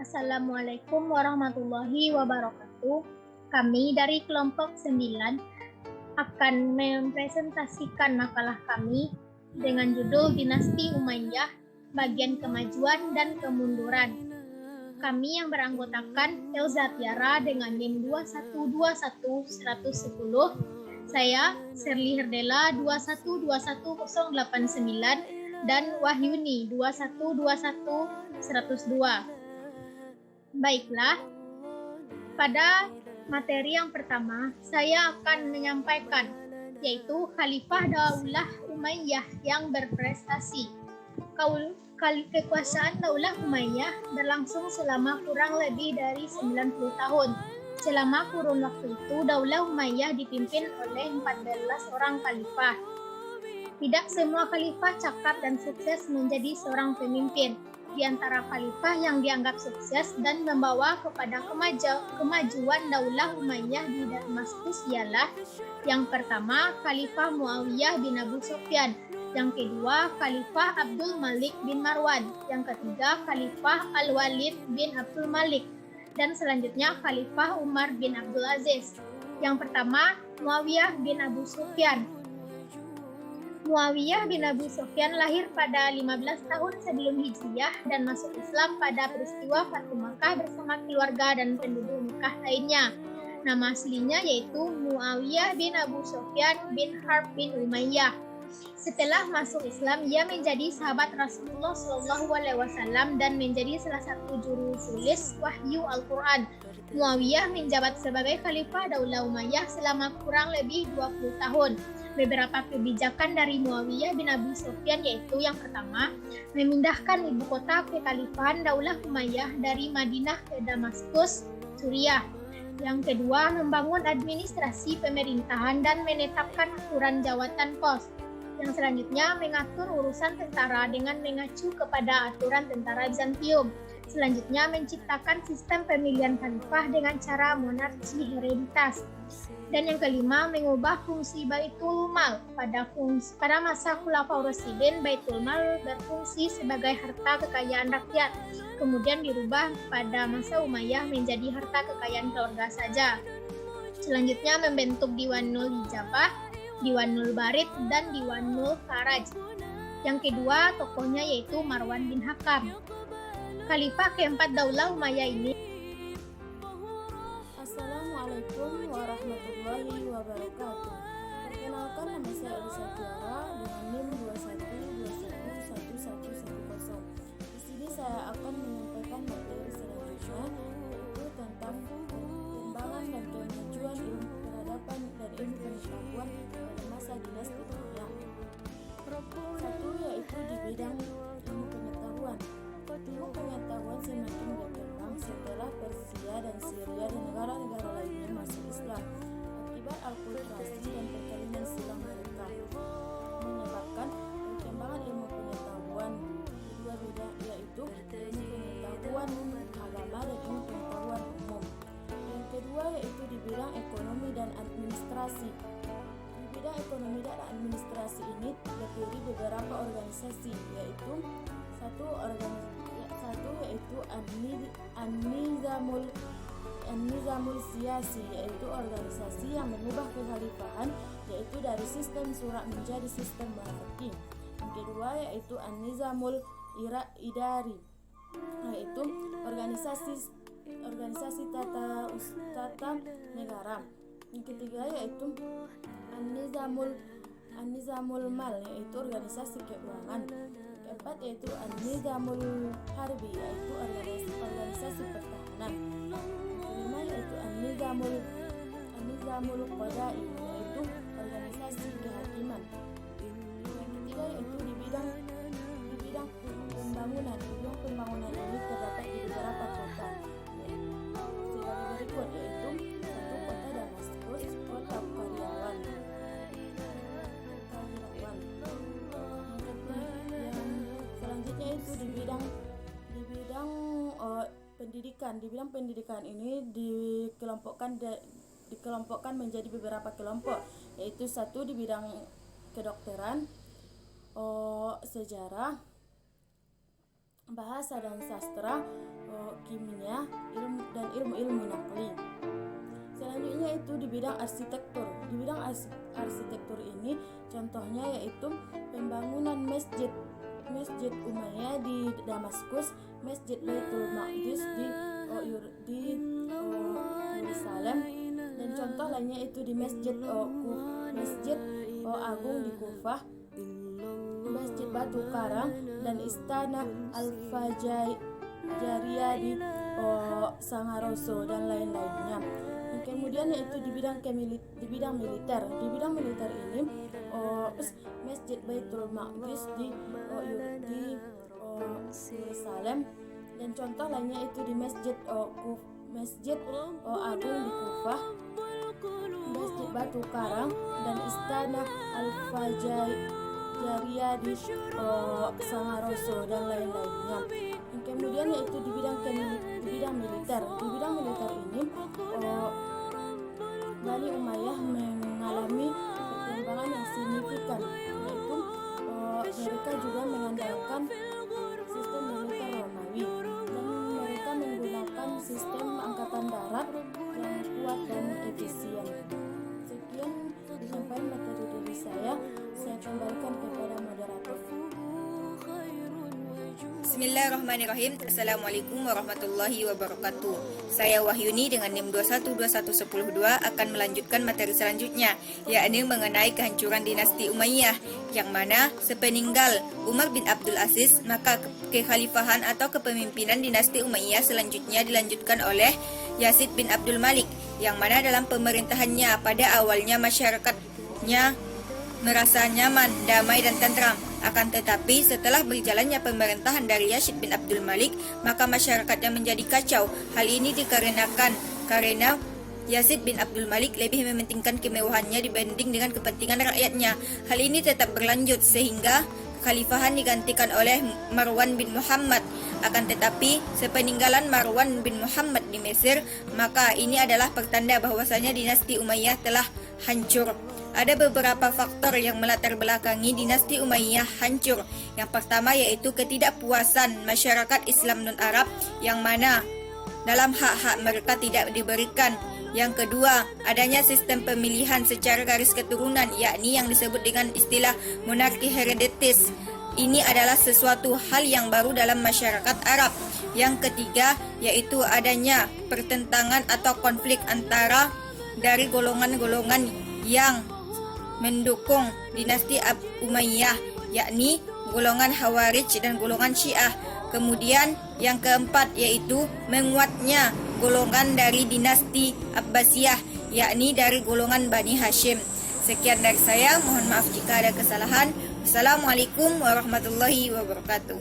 Assalamualaikum warahmatullahi wabarakatuh. Kami dari kelompok 9 akan mempresentasikan makalah kami dengan judul Dinasti Umayyah, Bagian Kemajuan dan Kemunduran. Kami yang beranggotakan Elza Tiara dengan NIM 2121110, saya Serli Herdela 2121089 dan Wahyuni 2121102. Baiklah, pada materi yang pertama saya akan menyampaikan, yaitu Khalifah Daulah Umayyah yang berprestasi. Kekuasaan Daulah Umayyah berlangsung selama kurang lebih dari 90 tahun. Selama kurun waktu itu, Daulah Umayyah dipimpin oleh 14 orang khalifah. Tidak semua khalifah cakap dan sukses menjadi seorang pemimpin. Di antara khalifah yang dianggap sukses dan membawa kepada kemajuan Daulah Umayyah di Damaskus ialah yang pertama, Khalifah Muawiyah bin Abu Sufyan, yang kedua, Khalifah Abdul Malik bin Marwan, yang ketiga, Khalifah Al-Walid bin Abdul Malik, dan selanjutnya Khalifah Umar bin Abdul Aziz. Yang pertama, Muawiyah bin Abu Sufyan. Muawiyah bin Abu Sufyan lahir pada 15 tahun sebelum Hijriah dan masuk Islam pada peristiwa Fatu Makkah bersama keluarga dan penduduk Mekah lainnya. Nama aslinya yaitu Muawiyah bin Abu Sufyan bin Harb bin Umayyah. Setelah masuk Islam, ia menjadi sahabat Rasulullah SAW dan menjadi salah satu juru tulis wahyu Al-Quran. Muawiyah menjabat sebagai Khalifah Daulah Umayyah selama kurang lebih 20 tahun. Beberapa kebijakan dari Muawiyah bin Abi Sufyan yaitu yang pertama, memindahkan ibu kota kekhalifahan Daulah Umayyah dari Madinah ke Damaskus, Suriah. Yang kedua, membangun administrasi pemerintahan dan menetapkan aturan jawatan pos. Yang selanjutnya, mengatur urusan tentara dengan mengacu kepada aturan tentara Bizantium. Selanjutnya, menciptakan sistem pemilihan khalifah dengan cara monarki hereditas. Dan yang kelima, mengubah fungsi Baitul Mal. Pada masa Khulafaur Rasyidin, Baitul Mal berfungsi sebagai harta kekayaan rakyat. Kemudian dirubah pada masa Umayyah menjadi harta kekayaan keluarga saja. Selanjutnya membentuk Diwanul Hijabah, Diwanul Barid, dan Diwanul Faraj. Yang kedua, tokohnya yaitu Marwan bin Hakam. Khalifah keempat Daulah Umayyah ini. Assalamualaikum warahmatullahi wabarakatuh. Perkenalkan, nama saya Elza Tiara dengan NIM 2121110. Di sini saya akan menyampaikan materi selanjutnya, yaitu tentang perkembangan dan kemajuan ilmu peradaban dan ilmu pengetahuan pada masa dinasti Umayyah. Satu, yaitu di bidang ilmu pengetahuan. Ilmu pengetahuan semakin berkembang setelah Persia dan Syria dan negara-negara lainnya masuk Islam akibat akulturasi dan perkawinan silang mereka, menyebabkan perkembangan ilmu pengetahuan kedua bidang, yaitu ilmu pengetahuan agama dan ilmu pengetahuan umum. Yang kedua yaitu di bidang ekonomi dan administrasi. Di bidang ekonomi dan administrasi ini terdiri beberapa organisasi, yaitu satu yaitu An-Nizamul Siyasi, yaitu organisasi yang mengubah kekhalifahan yaitu dari sistem syura menjadi sistem monarki. Yang kedua yaitu An-Nizamul Idari, yaitu organisasi tata negara. Yang ketiga yaitu An-Nizamul Mal, yaitu organisasi keuangan. Keempat yaitu An-Nizamul Harbi, yaitu organisasi pertahanan. Kelima yaitu An-Nizamul Qadai, yaitu organisasi kehakiman. Yang ketiga yaitu di bidang pembangunan. Di bidang pembangunan ini terdapat di beberapa kota sebagai berikut, yaitu satu, kota Damaskus, kota Karyawan. Selanjutnya itu di bidang pendidikan. Di bidang pendidikan ini dikelompokkan menjadi beberapa kelompok, yaitu satu di bidang kedokteran, sejarah, bahasa dan sastra, kimia, dan ilmu-ilmu nakli. Selanjutnya itu di bidang arsitektur. Di bidang arsitektur ini contohnya yaitu pembangunan Masjid Umayyah di Damaskus, Masjid Baitul Maqdis di Yerusalem, dan contoh lainnya itu di Masjid Agung di Kufah, Masjid Batu Karang, dan Istana Al-Fajariyah di Sangaroso dan lain-lainnya. Kemudian yaitu di bidang militer. Di bidang militer ini Masjid Baitul Maqdis di Yerusalem, dan contoh lainnya itu di Masjid Agung di Kufah, Masjid Batu Karang, dan Istana Al-Fajariyah di Sangaroso dan lain-lainnya. Kemudian yaitu di bidang militer. Di bidang militer ini Bani Umayyah mengalami perkembangan yang signifikan, yaitu mereka juga mengandalkan sistem militer Romawi, dan mereka menggunakan sistem angkatan darat yang kuat dan efisien. Sekian disampaikan materi dari saya kembalikan kepada moderator. Bismillahirrahmanirrahim. Assalamualaikum warahmatullahi wabarakatuh. Saya Wahyuni dengan NIM 212110 akan melanjutkan materi selanjutnya, yakni mengenai kehancuran dinasti Umayyah, yang mana sepeninggal Umar bin Abdul Aziz, maka kekhalifahan atau kepemimpinan dinasti Umayyah selanjutnya dilanjutkan oleh Yazid bin Abdul Malik, yang mana dalam pemerintahannya pada awalnya masyarakatnya merasa nyaman, damai dan tentram. Akan tetapi setelah berjalannya pemerintahan dari Yazid bin Abdul Malik, maka masyarakatnya menjadi kacau. Hal ini karena Yazid bin Abdul Malik lebih mementingkan kemewahannya dibanding dengan kepentingan rakyatnya. Hal ini tetap berlanjut sehingga kekhalifahan digantikan oleh Marwan bin Muhammad. Akan tetapi sepeninggalan Marwan bin Muhammad di Mesir, maka ini adalah pertanda bahwasanya dinasti Umayyah telah hancur. Ada beberapa faktor yang melatar belakangi dinasti Umayyah hancur. Yang pertama yaitu ketidakpuasan masyarakat Islam non-Arab, yang mana dalam hak-hak mereka tidak diberikan. Yang kedua, adanya sistem pemilihan secara garis keturunan, yakni yang disebut dengan istilah monarki hereditis. Ini adalah sesuatu hal yang baru dalam masyarakat Arab. Yang ketiga, yaitu adanya pertentangan atau konflik antara dari golongan-golongan yang mendukung dinasti Umayyah, yakni golongan Khawarij dan golongan Syiah. Kemudian yang keempat yaitu menguatnya golongan dari dinasti Abbasiyah, yakni dari golongan Bani Hashim. Sekian dari saya, mohon maaf jika ada kesalahan. Assalamualaikum warahmatullahi wabarakatuh.